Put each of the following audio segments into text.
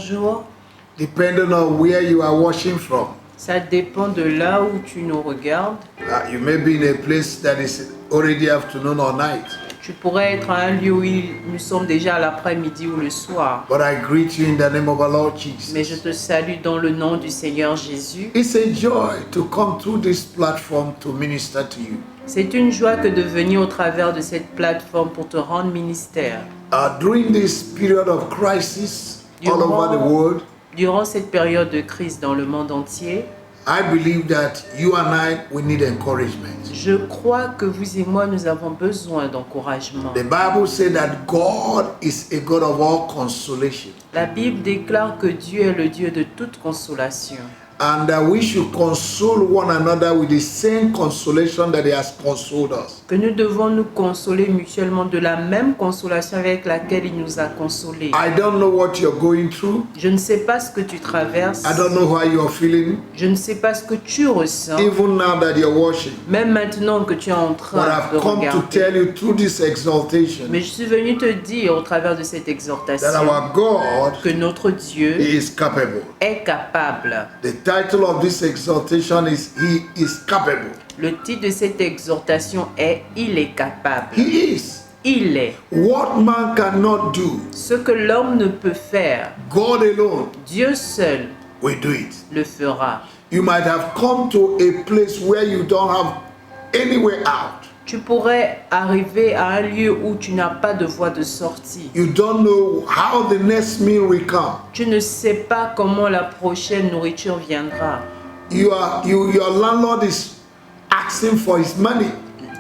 bonjour. Depending on where you are watching from. Ça dépend de là où tu nous regardes. You may be in a place that is already afternoon or night. Tu pourrais être à un lieu où nous sommes déjà à l'après-midi ou le soir. But I greet you in the name of our Lord Mais je Jesus. te salue dans le nom du Seigneur Jésus. It's a joy to come through this platform to minister to you. C'est une joie que de venir au travers de cette plateforme pour te rendre ministère. During this period of crisis all over the world, Durant cette période de crise dans le monde entier, I believe that you and I, we need encouragement. je crois que vous et moi, nous avons besoin d'encouragement. The Bible says that God is a God of all consolation. La Bible déclare que Dieu est le Dieu de toute consolation. And that we should console one another with the same consolation that He has consoled us. Que nous devons nous consoler mutuellement de la même consolation avec laquelle il nous a consolés. I don't know what you're going through. Je ne sais pas ce que tu traverses. I don't know how you're feeling. Je ne sais pas ce que tu ressens. Even now that you're watching. Même maintenant que tu es en But train I've de come to regarder. tell you through this exaltation Mais je suis venu te dire au travers de cette that exhortation our God que notre Dieu is capable. est capable. The title of this exaltation is He is capable. Le titre de cette exhortation est « Il est capable He is. ». Il est. What man cannot do, Ce que l'homme ne peut faire, God alone Dieu seul will do it. le fera. You might have come to a place where you don't have any way out. Tu pourrais arriver à un lieu où tu n'as pas de voie de sortie. You don't know how the next meal will come. Tu ne sais pas comment la prochaine nourriture viendra. Your landlord is asking for his money.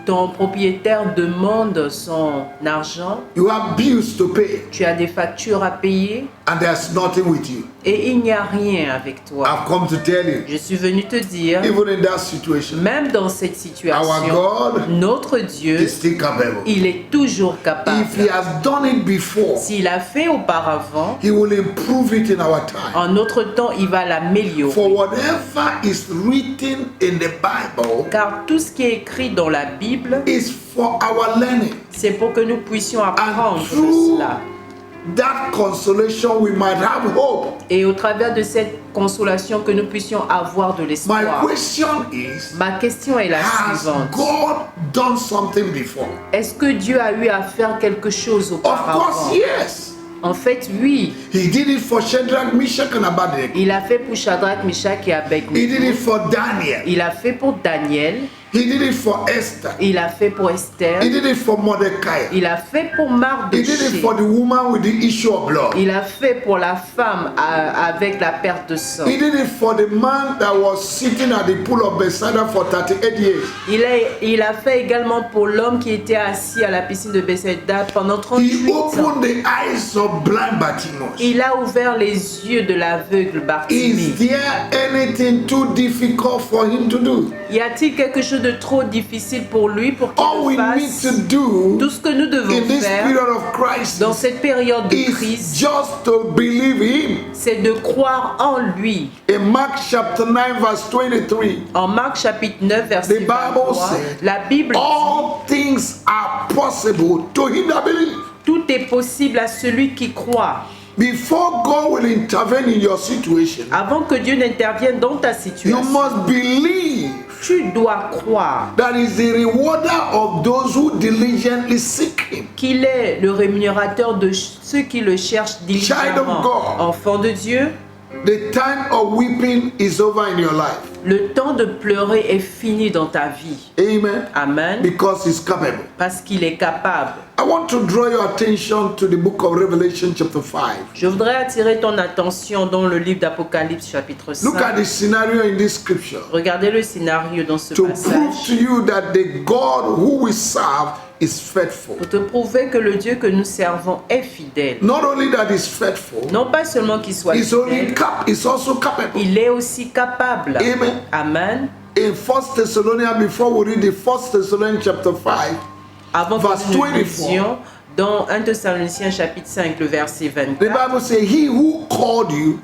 Ton propriétaire demande son argent. You have bills to pay, Tu as des factures à payer and there's nothing with you. et il n'y a rien avec toi. I've come to tell you, Je suis venu te dire, even in that situation, même dans cette our situation, God notre Dieu, is still capable. il est toujours capable. If He has done it before, S'il a fait auparavant, He will improve it in our time. en notre temps, il va l'améliorer. For whatever is written in the Bible Car tout ce qui est écrit dans la Bible, is for our learning. c'est pour que nous puissions apprendre And de through cela. that consolation, we might have hope. Et au travers de cette consolation, que nous puissions avoir de My l'espoir. question is, Ma question est la has suivante. God done something before? Est-ce que Dieu a eu à faire quelque chose Of course, auparavant? yes. En fait, oui. He did it for Shadrach, Meshach, and Abednego. Il a fait pour Shadrach, Meshach et He did Abednego. it for Daniel. Il a fait pour Daniel. He did it for Esther. Il a fait pour Esther. He did it for Mordecai. Il a fait pour He did it Mardoché. for the woman with the issue of blood. Il a fait pour la femme avec la perte de sang. He did it for the man that was sitting at the pool of Bethesda for 38 years. Il a fait également pour l'homme qui était assis à la piscine de Bethesda pendant He 38 ans. opened the eyes of blind Bartimaeus. Il a ouvert les yeux de l'aveugle Bartimée. Is there anything too difficult for him to do? Y a-t-il quelque chose de trop difficile pour lui pour All we qu'il le need fasse? to do Tout ce que nous devons in this faire period of crisis dans cette période de is crise, just to believe him. c'est de croire en lui. In Mark chapter 9 verse 23, En Marc chapitre 9 verset The Bible 23, said, la Bible dit, all things are possible to him that believes. tout est possible à celui qui croit. Before God will intervene in your situation, Avant que Dieu n'intervienne dans ta you situation, must believe tu dois croire that is the rewarder of those who diligently seek him. qu'il est le rémunérateur de ceux qui le cherchent Child diligemment. of God. Enfant de Dieu, The time of weeping is over in your life. le temps de pleurer est fini dans ta vie. Amen. Amen. Because he's capable. Parce qu'il est capable. I want to draw your attention to the book of Revelation chapter 5. Je voudrais attirer ton attention dans le livre d'Apocalypse chapitre Look at 5. the scenario in this scripture Regardez le scénario dans ce to prove to passage you that the God who we serve is faithful. pour te prouver que le Dieu que nous servons est fidèle. Not only that he's faithful, Non pas seulement qu'il soit he's also capable. il est aussi capable. Amen. Amen. In 1 Thessalonians, before we read the 1 Thessalonians chapter 5, Avant Verse que nous 24. lisions dans 1 Thessaloniciens chapitre 5, le verset the 24, Bible says, he who called you,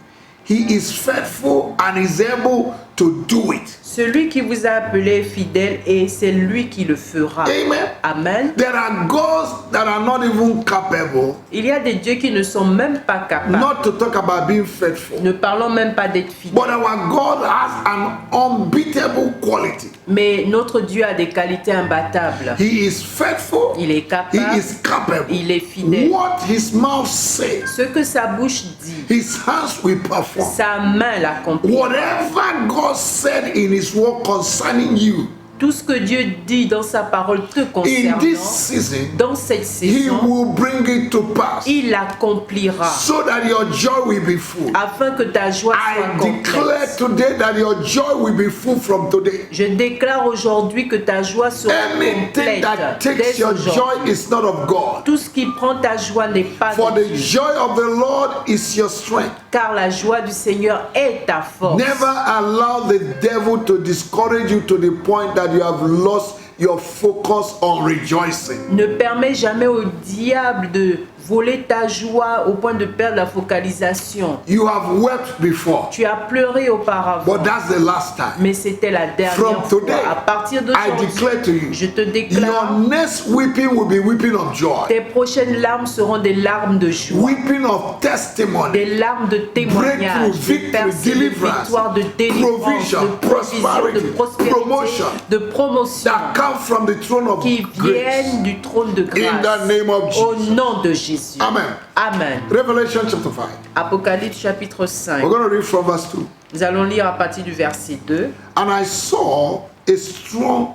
he is faithful and is able to do it. Celui qui vous a appelé est fidèle et c'est lui qui le fera. Amen. Amen. There are gods that are not even capable, Il y a des dieux qui ne sont même pas capables. not to talk about being faithful. Ne parlons même pas d'être fidèle. But our God has an unbeatable quality. Mais notre Dieu a des qualités imbattables. He is faithful. Il est He capable. is capable. Il est fidèle. What his mouth says, Ce que sa bouche dit, his hands will perform. sa main l'accomplit. Whatever God said in his word concerning you, Tout ce que Dieu dit dans sa parole te in concernant, this season, dans cette he saison, will bring it to pass, il l'accomplira so that your joy will be full. afin que ta joie I soit declare complète. today that your joy will be full from today. Je déclare aujourd'hui que ta joie sera Anything complète that takes dès your aujourd'hui. joy is not of God. Tout ce qui prend ta joie n'est pas For de the Dieu, joy of the Lord is your strength. car la joie du Seigneur est ta force. Never allow the devil to discourage you to the point that you have lost your focus on rejoicing. Ne permets jamais au diable de voler ta joie au point de perdre la focalisation. You have wept before, Tu as pleuré auparavant, but that's the last time. mais c'était la dernière From fois. today, À partir I d'aujourd'hui, declare to you, je te your déclare, next weeping will be weeping of joy, tes prochaines larmes seront des larmes de joie, weeping of testimony, des larmes de témoignage, breakthrough, de victory, percée, de deliverance, victoire, de délivrance, provision, de provision, de prosperity, prospérité, promotion de promotion that come from the throne of qui grace. viennent du trône de In the grâce. name of Au Jesus. nom de Jésus. Amen. Amen. Revelation chapter 5. Apocalypse chapitre 5. We're going to read from verse 2. Nous allons lire à partir du verset 2. And I saw a strong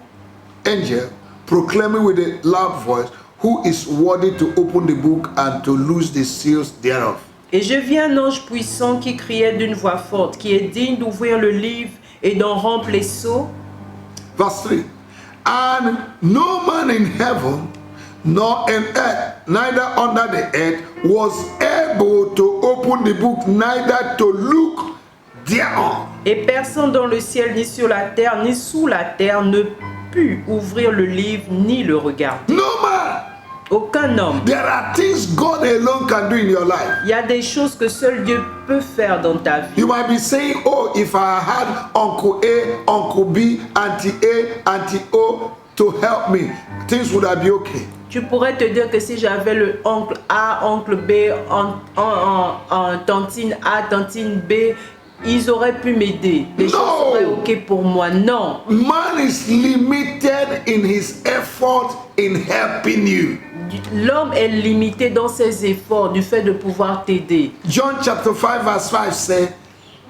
angel proclaiming with a loud voice, who is worthy to open the book and to loose the seals thereof. Et je vis un ange puissant qui criait d'une voix forte, qui est digne d'ouvrir le livre et d'en rompre les sceaux. Verse 3. And no man in heaven, nor in earth, neither under the earth, was able to open the book, neither to look thereon. Et personne dans le ciel, ni sur la terre, ni sous la terre ne put ouvrir le livre, ni le regarder. No man. Aucun homme. There are things God alone can do in your life. Il y a des choses que seul Dieu peut faire dans ta vie. You might be saying, oh, if I had Uncle A, Uncle B, Auntie A, Auntie O to help me, things would have been okay. Tu pourrais te dire que si j'avais le oncle A, oncle B, tantine A, tantine B, ils auraient pu m'aider. Les choses seraient ok pour moi. Non. Man is limited in his effort in helping you. L'homme est limité dans ses efforts du fait de pouvoir t'aider. John chapter 5 verse 5 says,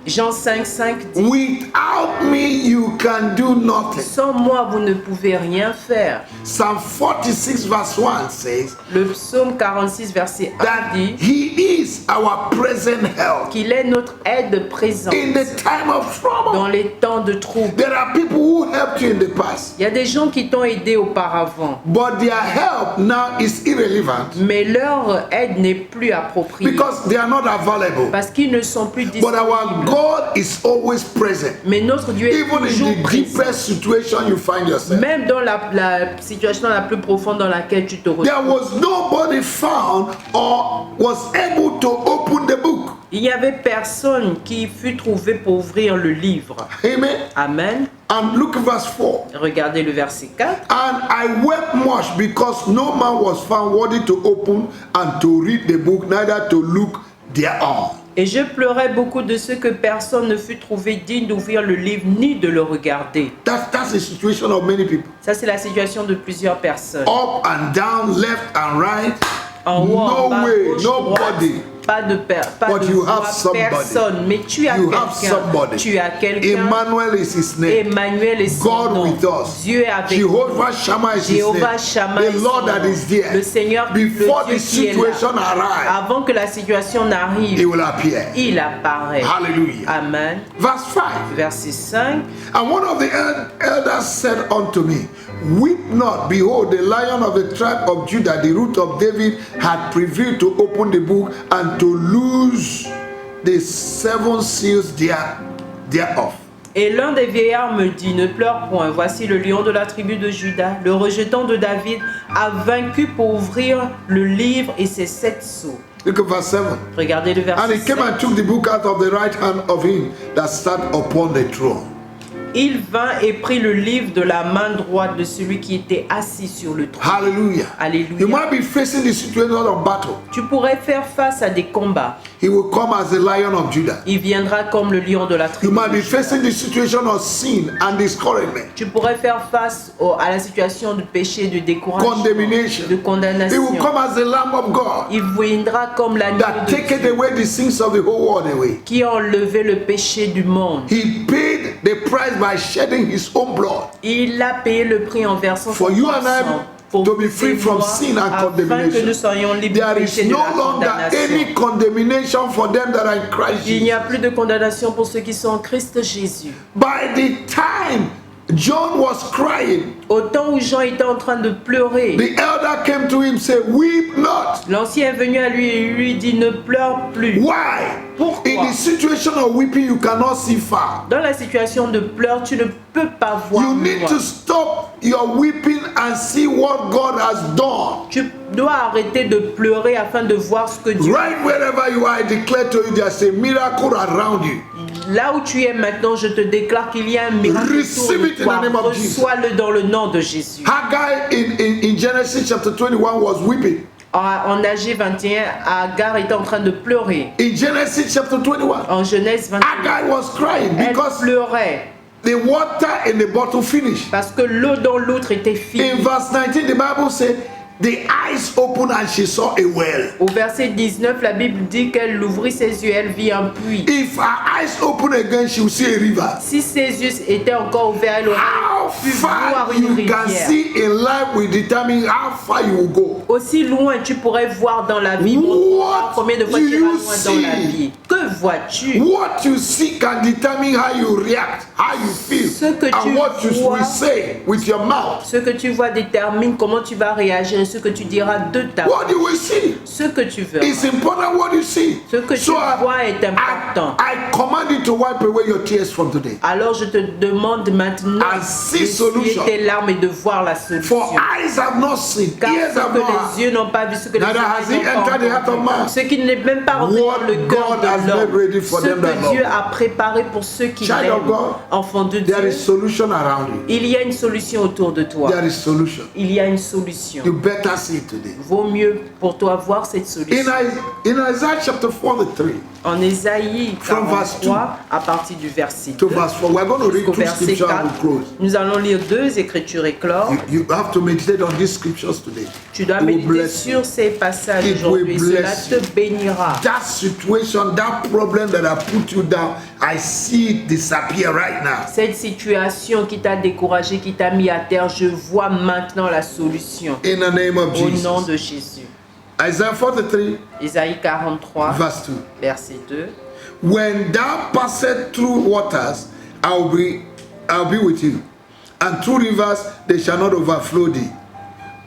Jean 5,5 dit, without me you can do nothing. sans moi vous ne pouvez rien faire. Psalm 46 verse 1 says Le psaume 46 verset 1 that dit he is our present help qu'il est notre aide présente in the time of trouble. dans les temps de trouble. There are people who helped you in the past, Il y a des gens qui t'ont aidé auparavant, but their help now is irrelevant mais leur aide n'est plus appropriée because they are not available. parce qu'ils ne sont plus But our disponibles. God is always present. Mais notre Dieu est Even in toujours the présent. deepest situation you find yourself. Même dans la situation la plus profonde dans laquelle tu te There retrouves. was nobody found or was able to open the book. Il n'y avait personne qui fut trouvé pour ouvrir le livre. Amen. Amen. And look at verse 4. Regardez le verset 4. And I wept much because no man was found worthy to open and to read the book, neither to look thereon. Et je pleurais beaucoup de ce que personne ne fut trouvé digne d'ouvrir le livre ni de le regarder. That's the situation of many people. Ça, c'est la situation de plusieurs personnes. Up and down, left and right. En haut, en No bas, way, gauche, droite. nobody. Pas de But you have voix, somebody. personne. Mais tu as You have quelqu'un. somebody. Tu as quelqu'un. Emmanuel is his name. Emmanuel est son God nom. with us. Dieu est avec nous. Jehovah Shammah is his Jéhovah name. Shammah The est son Lord that nom. is there. Le Seigneur, Before le the Dieu qui est là. situation arrive, Avant que la situation he n'arrive, will appear. il apparaît. Hallelujah. Amen. Verse 5. Verset 5. And one of the elders said unto me, weep not, behold, the Lion of the tribe of Judah, the root of David, had prevailed to open the book and to loose the seven seals thereof. Et l'un des vieillards me dit, ne pleure point, voici le lion de la tribu de Juda, le rejetant de David, a vaincu pour ouvrir le livre et ses 7 sceaux. Look at verse 7. Regardez le And verset he came 7. and took the book out of the right hand of him that sat upon the throne. Il vint et prit le livre de la main droite de celui qui était assis sur le trône. Hallelujah. Alléluia. You might be facing the situation of battle. Tu pourrais faire face à des combats. He will come as the Lion of Judah. Il viendra comme le lion de la You tribu. might de be Juda. facing the situation of sin and discouragement. Tu pourrais faire face à la situation de péché, de découragement, Condemnation. de He condamnation. will come as the Lamb of God Il viendra comme l'agneau that de taketh Dieu away the sins of the whole world away. qui a enlevé le péché du monde. He paid the price by shedding his own blood Il a payé le prix en versant for son you propre and I sang pour to be vous free et from moi, sin and afin que nous condemnation. soyons libres du There péché is et de no la longer condamnation. any condemnation for them that are in Christ Il n'y a Jesus. plus de condamnation pour ceux qui sont en Christ Jésus. By the time John was crying, Au temps où Jean était en train de pleurer, the elder came to him and said, "Weep not." l'ancien est venu à lui et lui dit ne pleure plus. Why? Pourquoi? In the situation of weeping, you cannot see far. Dans la situation de pleurs, tu ne peux pas voir You need loin. to stop your weeping and see what God has done. Tu dois arrêter de pleurer afin de voir ce que Dieu Right wherever you are, I declare to you, there's a miracle around you. Là où tu es maintenant, je te déclare qu'il y a un miracle Receive autour it de in toi. the name of Jesus. Reçois-le dans le nom de Jésus. Haggai in Genesis chapter 21 was weeping. En Agé 21, Agar était en train de pleurer. In Genesis chapter 21, En Genèse 21, Haggai was crying elle because pleurait the water in the bottle finished. parce que l'eau dans l'outre était In finie. verse 19, the Bible said, the eyes opened and she saw a well. Au verset 19, la Bible dit qu'elle ouvrit ses yeux, elle vit un puits. If her eyes open again, she will see a river. Si ses yeux étaient encore ouverts, elle aurait How pu voir far une you can rivière. see in life will determine how far you will go. Aussi loin tu pourrais voir dans la vie. Montre-moi What combien de fois do tu iras you loin dans la see? vie. Que vois-tu? What you see can determine how you react, how you feel, Ce que tu and what you vois- will say with your mouth. Ce que tu vois détermine comment tu vas réagir et ce que tu diras de ta bouche. What you will see. Ce que tu verras. It's important what you see. Ce que tu vois est important. I command you to wipe away your tears from today. Alors je te demande maintenant And see d'essuyer solution. tes larmes et de voir la solution. For eyes have not seen, Car ears ce have que not les heard, yeux n'ont pas vu, ce que les neither has oreilles it n'ont pas entered the heart of man. entendu, ce qui n'est même pas rentré What dans le cœur God has de made ready l'homme, for ce them that que love Dieu him. a préparé pour ceux qui Child of l'aiment. God, Enfant de there Dieu, is solution around you. il y a une solution autour de toi. There is solution. Il y a une solution. You better see it today. Vaut mieux pour toi voir cette solution. In Isaiah chapter 43 En Ésaïe From verse 43, à partir du verset 2 to verse 4, we're going to read jusqu'au two verset scriptures 4, and we'll close. nous allons lire deux écritures et clore. You have to meditate on these scriptures today. Tu dois It will méditer bless you. sur ces passages It will aujourd'hui. Cela bless te you. bénira. That situation, that problem that I put you down, I see it disappear right now. Cette situation qui t'a découragé, qui t'a mis à terre, je vois maintenant la solution. In the name of Au nom Jesus. de Jésus. Isaiah 43, Ésaïe 43, verse 2. verset 2. When thou passest through waters, I'll be with you, and through rivers they shall not overflow thee.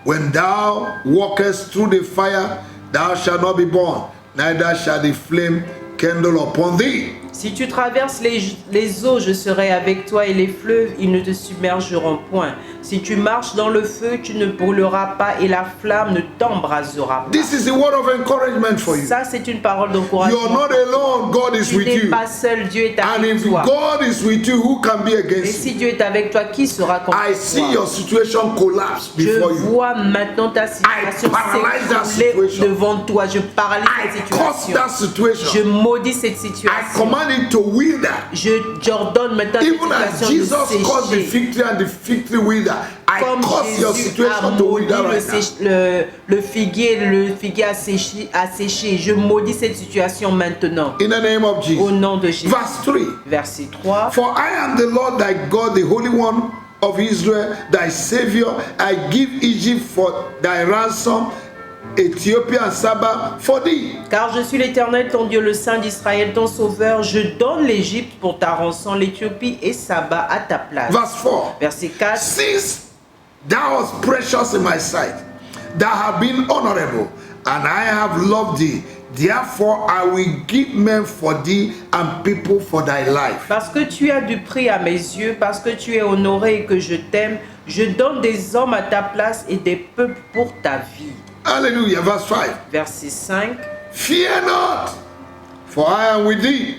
When thou walkest through the fire, thou shalt not be burned, neither shall the flame kindle upon thee. Si tu traverses les eaux, je serai avec toi et les fleuves, ils ne te submergeront point. Si tu marches dans le feu, tu ne brûleras pas et la flamme ne t'embrasera pas. This is the word of encouragement for you. Ça, c'est une parole You're d'encouragement. not alone, God is Tu with n'es you. pas seul, Dieu est And avec if toi. God is with you, who can be Et against si you? Dieu est avec toi, qui sera contre I see toi? your situation collapse Je before you. vois maintenant ta situation paralyze that s'écrouler situation. devant toi. Je paralyse I cette cause situation. that Je situation. maudis cette I situation. command it to wither. J'ordonne maintenant cette Even as situation Jesus caused the de sécher. fig tree and the fig tree wither, I Comme cause your Jésus a situation to maudit wither right now. le figuier a séché. Je maudis cette situation maintenant. In the name of Au Jesus. nom de Jésus. Verse 3. Verset 3. For I am the Lord thy God, the Holy One of Israel, thy Savior. I give Egypt for thy ransom, Ethiopia and Saba for thee. Car je suis l'Éternel, ton Dieu, le Saint d'Israël, ton Sauveur. Je donne l'Égypte pour ta rançon, l'Éthiopie et Saba à ta place. Verse 4. Verset 4. Since thou art precious in my sight, thou hast been honorable, and I have loved thee, therefore I will give men for thee and people for thy life. Parce que tu as du prix à mes yeux, parce que tu es honoré et que je t'aime, je donne des hommes à ta place et des peuples pour ta vie. Hallelujah. Verse 5. Verset 5. Fear not, for I am with thee.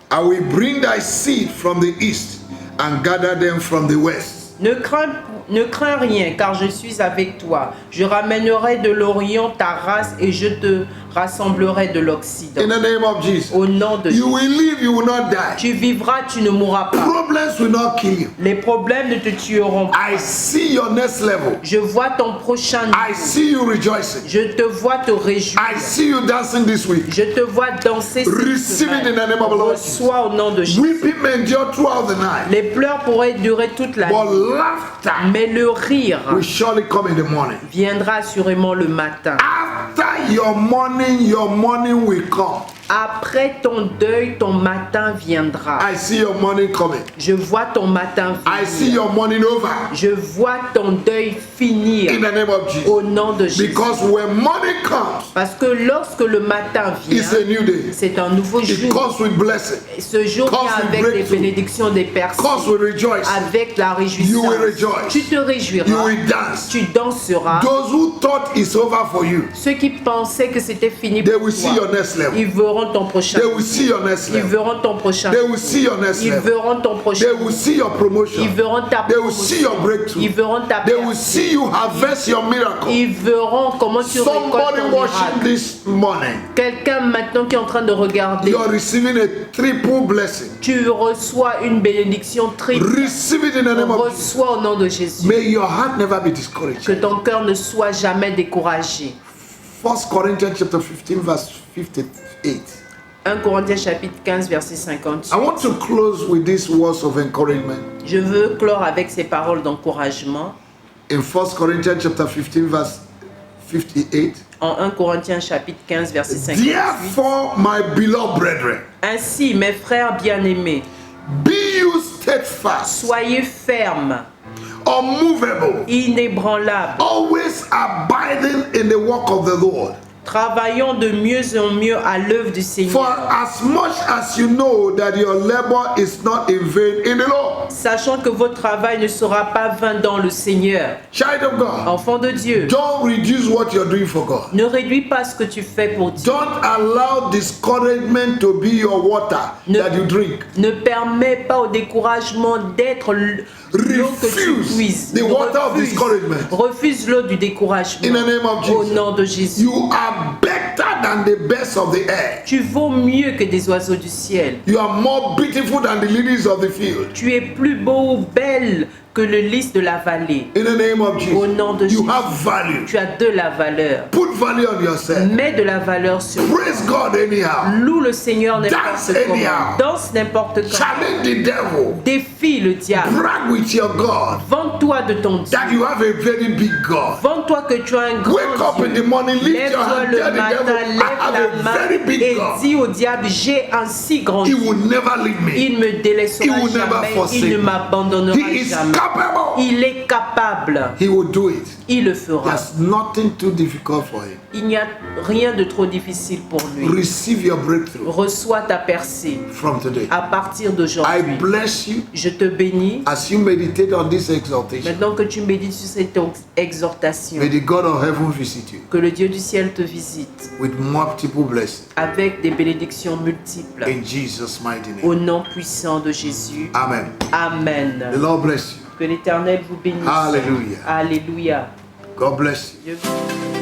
I will bring thy seed from the east and gather them from the west. Ne crains rien, car je suis avec toi. Je ramènerai de l'Orient ta race et je te rassemblerai de l'Occident. In the name of Jesus. Au nom de You Jésus. will live, you will not die. Tu vivras, tu ne mourras pas. Problems will not kill you. Les problèmes ne te tueront pas. I see your next level. Je vois ton prochain I niveau. see you rejoicing. Je te vois te réjouir. I see you dancing this week. Je te vois danser cette Receive it in the name of the semaine. Lord Jesus. Reçois au nom de Jésus. Weeping may endure throughout the night, Les pleurs pourraient durer toute la but nuit, laughter mais le rire will surely come in the morning. viendra assurément le matin. After your morning will come. Après ton deuil, ton matin viendra. I see your morning coming. Je vois ton matin I see finir. your morning over. Je vois ton deuil finir In the name of Jesus. au nom de Jésus. Because when morning comes, Parce que lorsque le matin vient, it's a new day. c'est un nouveau It jour. comes with blessing. Ce jour comes vient with avec des breakthrough. bénédictions, des Comes personnes, with rejoicing. avec la You réjouissance. will rejoice. Tu te You réjouiras, will dance. tu danseras. Those who thought it's over for you, Ceux qui pensaient que c'était fini they pour will see toi, your next level. ils verront ton prochain. They will see your next Ils level. verront ton prochain. They will see your next Ils level. verront ton prochain. They will see your promotion. Ils verront ta They will see your promotion. breakthrough. Ils verront ta They will percée. see you harvest your miracle. Ils verront comment tu récoltes Somebody ton watching miracle. this morning, Quelqu'un maintenant qui est en train de regarder, you are receiving a triple blessing. tu reçois une bénédiction triple. Receive it in the name of Jesus. Reçois au nom de Jésus. May your heart never be Que discouraged. ton cœur ne soit jamais découragé. 1 Corinthians chapter 15 verse 58. 1 Corinthiens chapitre 15 verset I 58. want to close with these words of encouragement. Je veux clore avec ces paroles d'encouragement. In 1 Corinthians chapter 15 verse 58. En 1 Corinthiens chapitre 15 verset 58. Therefore, my beloved brethren, Ainsi, mes frères bien-aimés, be you steadfast, soyez fermes, unmovable, inébranlables, always abiding in the work of the Lord. travaillons de mieux en mieux à l'œuvre du For Seigneur, as much as you know that your labor is not in vain in the Lord. sachant que votre travail ne sera pas vain dans le Seigneur. Child of God, Enfant de Dieu, don't reduce what you're doing for God. ne réduis pas ce que tu fais pour Dieu. Don't allow discouragement to be your water that you drink. Ne permets pas au découragement d'être l'eau que tu Refuse puises. the water of discouragement. Refuse l'eau du découragement. In the name of Au Jesus. nom de Jésus. You are better than the birds of the air. Tu vaux mieux que des oiseaux du ciel. You are more beautiful than the lilies of the field. Tu es plus beau ou belle que le lys de la vallée. In the name of Au nom de Jesus. You Jésus. have value. Tu as de la valeur. Put value on yourself. Mets de la valeur sur toi. Praise God anyhow. Loue le Seigneur n'importe Dance comment. anyhow. Danse n'importe comment. Challenge the devil. Défie le diable. Brag with your God Vante-toi de ton Dieu. that you have a very big God. Vante-toi que tu as un grand Wake up in Dieu. the morning, lift your Lève-toi hand, le tell the matin, devil, I lève have la a main very big et God. dis au diable, j'ai un si grand He Dieu. will never leave me. Il me délaissera He will never jamais, forsake il ne me. m'abandonnera He is jamais. capable. Il est capable, He will do it. il le fera. There's nothing too difficult for him. Il n'y a rien de trop difficile pour lui. Receive your breakthrough Reçois ta percée from today. à partir I d'aujourd'hui. bless you Je te bénis. as you meditate on this exaltation. Maintenant que tu médites sur cette exhortation, May the God of heaven visit you que le Dieu du ciel te visite with multiple blessings. avec des bénédictions multiples. In Jesus' mighty Au name. nom puissant de Jésus. Amen. Amen. The Lord bless you. Que l'Éternel vous bénisse. Hallelujah. Alléluia. God bless you. Dieu vous bénisse.